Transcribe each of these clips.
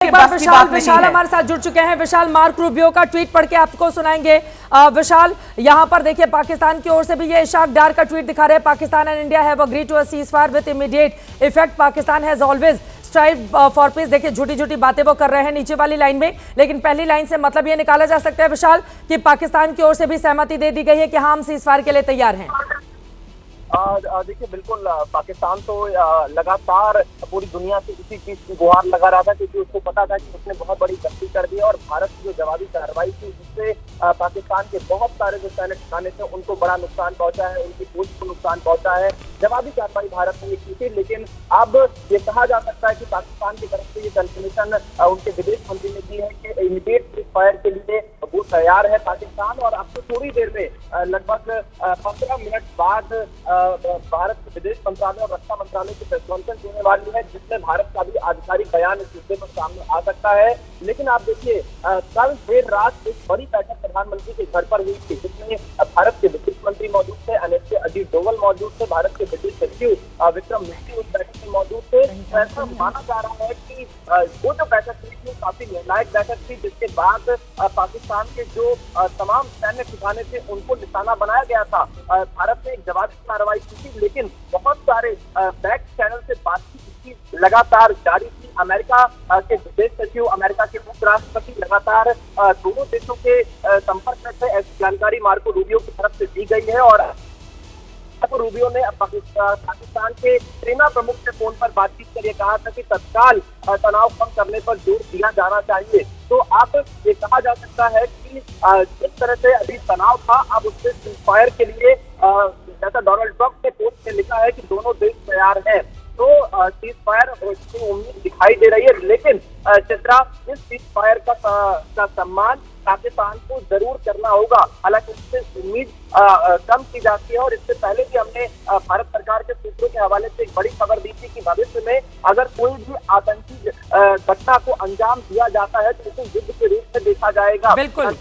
एक बार विशाल हमारे साथ जुड़ चुके हैं। विशाल, मार्क रूबियो का ट्वीट पढ़ के आपको सुनाएंगे। विशाल, यहां पर देखिए पाकिस्तान की ओर से भी ये इशाक डार का ट्वीट दिखा रहे हैं। Pakistan and India have agreed to a ceasefire with immediate effect. Pakistan has always strive for peace. देखिए झूठी झूठी बातें वो कर रहे हैं नीचे वाली लाइन में, लेकिन पहली लाइन से मतलब ये निकाला जा सकता है विशाल कि पाकिस्तान की ओर से भी सहमति दे दी गई है कि हाँ, हम सीज़फायर के लिए तैयार हैं। देखिए बिल्कुल, पाकिस्तान तो लगातार पूरी दुनिया से इसी चीज की गुहार लगा रहा था, क्योंकि उसको पता था कि उसने बहुत बड़ी गलती कर दी और भारत की जो जवाबी कार्रवाई थी जिससे पाकिस्तान के बहुत सारे जो सैनिक ठिकाने थे उनको बड़ा नुकसान पहुंचा है, उनकी फौज को नुकसान पहुंचा है। जवाबी कार्रवाई भारत ने की थी, लेकिन अब ये कहा जा सकता है कि पाकिस्तान की तरफ से ये कंफर्मेशन उनके विदेश मंत्री ने दी है कि इमीडिएट सीज़फायर के लिए वो तैयार है पाकिस्तान। और अब तो थोड़ी देर में लगभग 15 मिनट बाद भारत के विदेश मंत्रालय और रक्षा मंत्रालय की प्रेस कॉन्फ्रेंस होने वाली है, जिसमें भारत का भी आधिकारिक बयान इस मुद्दे पर सामने आ सकता है। लेकिन आप देखिए, कल देर रात एक बड़ी बैठक प्रधानमंत्री के घर पर हुई थी, जिसमें भारत के विदेश मंत्री मौजूद थे, एनएसए अजीत डोवल मौजूद थे, भारत के विदेश सचिव विक्रम मिश्री उस बैठक में मौजूद थे। ऐसा माना जा रहा है कि वो जो बैठक हुई थी काफी निर्णायक बैठक थी, जिसके बाद पाकिस्तान के जो तमाम सैन्य ठिकाने थे उनको निशाना बनाया गया था। भारत ने एक जवाबी कार्रवाई की थी, लेकिन बहुत सारे बैक चैनल से बातचीत इसकी लगातार जारी थी। अमेरिका के विदेश सचिव, अमेरिका के उपराष्ट्रपति लगातार दोनों देशों के संपर्क में थे, ऐसी जानकारी मार्को रूबियो की तरफ से दी गई है। और रूबियो ने पाकिस्तान के सेना प्रमुख से फोन पर बातचीत कर ये कहा था कि तत्काल तनाव कम करने पर जोर दिया जाना चाहिए। तो अब ये कहा जा सकता है कि जिस तरह से अभी तनाव था, अब उससे सीज़फायर के लिए जैसा डोनाल्ड ट्रंप ने पोस्ट में लिखा है कि दोनों देश तैयार हैं, तो सीज़फायर की उम्मीद दिखाई दे रही है। लेकिन चित्रा, इस सीज़फायर का सम्मान पाकिस्तान को जरूर करना होगा। हालांकि इससे उम्मीद कम की जाती है, और इससे पहले भी हमने भारत सरकार के सूत्रों के हवाले से एक बड़ी खबर दी थी कि भविष्य में अगर कोई भी आतंकी घटना को अंजाम दिया जाता है तो उसे युद्ध के रूप में देखा जाएगा। बिल्कुल,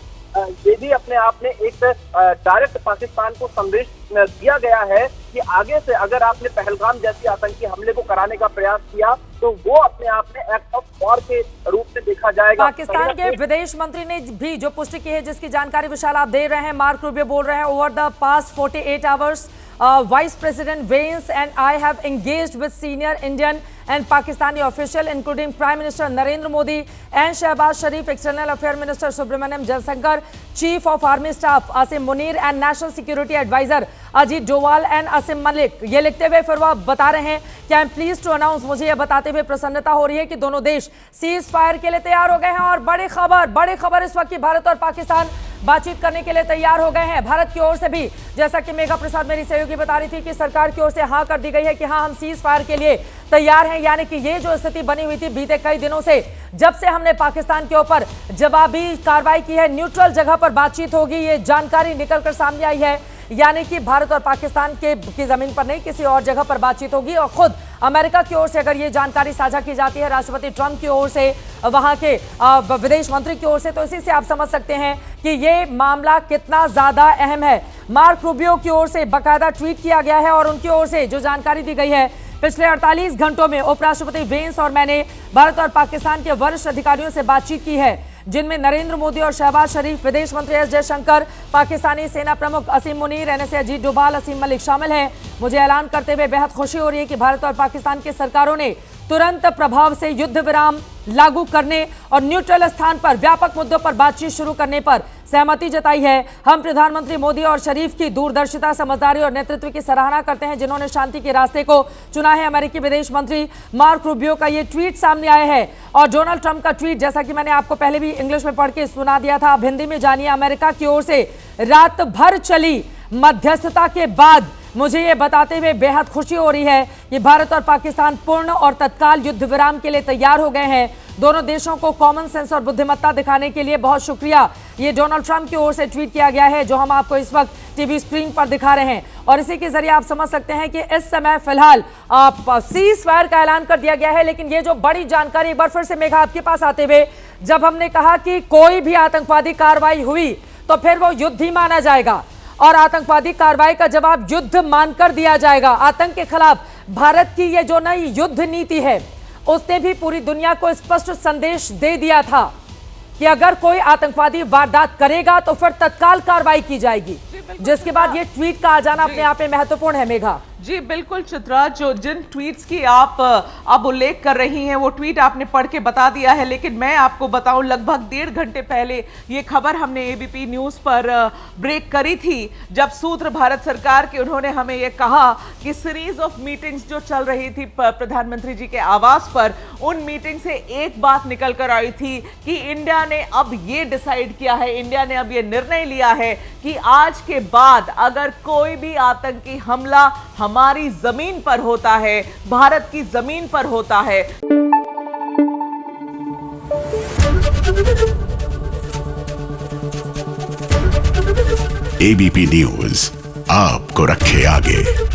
ये भी अपने आप में एक डायरेक्ट पाकिस्तान को संदेश दिया गया है कि आगे से अगर आपने पहलगाम जैसी आतंकी हमले को कराने का प्रयास किया तो वो अपने आप में एक्ट ऑफ वॉर के रूप में देखा जाएगा। पाकिस्तान के विदेश मंत्री ने भी जो पुष्टि की है, जिसकी जानकारी विशाल आप दे रहे हैं, मार्क रूबियो बोल रहे हैं, over the past 48 hours Vice President Vance and I have engaged with senior Indian and Pakistani officials, including Prime Minister Narendra Modi and Shehbaz Sharif, External Affairs Minister Subramaniam Jaishankar, Chief of Army Staff Asim Munir and National Security Advisor Ajit Doval and Asim Malik। ये लिखते हुए फिर वो बता रहे हैं कि I am please to announce, मुझे ये बताते हुए प्रसन्नता हो रही है कि दोनों देश सीज फायर के लिए तैयार हो गए हैं। और बड़ी खबर इस वक्त की भारत और पाकिस्तान बातचीत करने के लिए तैयार हो गए हैं। भारत की ओर से भी, जैसा कि मेघा प्रसाद मेरी सहयोगी बता रही थी, कि सरकार की ओर से हाँ कर दी गई है कि हाँ, हम सीज फायर के लिए तैयार हैं। यानी कि ये जो स्थिति बनी हुई थी बीते कई दिनों से, जब से हमने पाकिस्तान के ऊपर जवाबी कार्रवाई की है, न्यूट्रल जगह पर बातचीत होगी, ये जानकारी निकलकर सामने आई है। यानी कि भारत और पाकिस्तान की जमीन पर नहीं, किसी और जगह पर बातचीत होगी। और खुद अमेरिका की ओर से अगर ये जानकारी साझा की जाती है, राष्ट्रपति ट्रंप की ओर से, वहां के विदेश मंत्री की ओर से, तो इसी से आप समझ सकते हैं कि ये मामला कितना ज्यादा अहम है। मार्क रूबियो की ओर से बाकायदा ट्वीट किया गया है और उनकी ओर से जो जानकारी दी गई है, पिछले 48 घंटों में उपराष्ट्रपति वेंस और मैंने भारत और पाकिस्तान के वरिष्ठ अधिकारियों से बातचीत की है, जिनमें नरेंद्र मोदी और शहबाज शरीफ, विदेश मंत्री एस जयशंकर, पाकिस्तानी सेना प्रमुख असीम मुनीर, एनएसए अजीत डोभाल, असीम मलिक शामिल हैं। मुझे ऐलान करते हुए बेहद खुशी हो रही है कि भारत और पाकिस्तान की सरकारों ने तुरंत प्रभाव से युद्ध विराम लागू करने और न्यूट्रल स्थान पर व्यापक मुद्दों पर बातचीत शुरू करने पर सहमति जताई है। हम प्रधानमंत्री मोदी और शरीफ की दूरदर्शिता, समझदारी और नेतृत्व की सराहना करते हैं, जिन्होंने शांति के रास्ते को चुना है। अमेरिकी विदेश मंत्री मार्क रूबियो का ये ट्वीट सामने आया है और डोनाल्ड ट्रंप का ट्वीट, जैसा कि मैंने आपको पहले भी इंग्लिश में पढ़ के सुना दिया था, अब हिंदी में जानिए। अमेरिका की ओर से रात भर चली मध्यस्थता के बाद मुझे ये बताते हुए बेहद खुशी हो रही है कि भारत और पाकिस्तान पूर्ण और तत्काल युद्ध विराम के लिए तैयार हो गए हैं। दोनों देशों को कॉमन सेंस और बुद्धिमत्ता दिखाने के लिए बहुत शुक्रिया। ये डोनाल्ड ट्रंप की ओर से ट्वीट किया गया है, जो हम आपको इस वक्त टीवी स्क्रीन पर दिखा रहे हैं। और इसी के जरिए आप समझ सकते हैं कि इस समय फिलहाल सीज फायर का ऐलान कर दिया गया है। लेकिन ये जो बड़ी जानकारी, एक बार फिर से मेघा आपके पास आते हुए, जब हमने कहा कि कोई भी आतंकवादी कार्रवाई हुई तो फिर वो युद्ध ही माना जाएगा और आतंकवादी कार्रवाई का जवाब युद्ध मानकर दिया जाएगा। आतंक के खिलाफ भारत की ये जो नई युद्ध नीति है, उसने भी पूरी दुनिया को स्पष्ट संदेश दे दिया था कि अगर कोई आतंकवादी वारदात करेगा तो फिर तत्काल कार्रवाई की जाएगी, जिसके बाद ये ट्वीट का आ जाना अपने आप में महत्वपूर्ण है। मेघा जी बिल्कुल चित्रा, जो जिन ट्वीट्स की आप अब उल्लेख कर रही हैं वो ट्वीट आपने पढ़ के बता दिया है, लेकिन मैं आपको बताऊं लगभग 1.5 घंटे पहले ये खबर हमने एबीपी न्यूज़ पर ब्रेक करी थी, जब सूत्र भारत सरकार के उन्होंने हमें ये कहा कि सीरीज ऑफ मीटिंग्स जो चल रही थी प्रधानमंत्री जी के आवास पर, उन मीटिंग से एक बात निकल कर आई थी कि इंडिया ने अब ये डिसाइड किया है, इंडिया ने अब ये निर्णय लिया है कि आज के बाद अगर कोई भी आतंकी हमला हमारी जमीन पर होता है, भारत की जमीन पर होता है। एबीपी न्यूज आपको रखे आगे।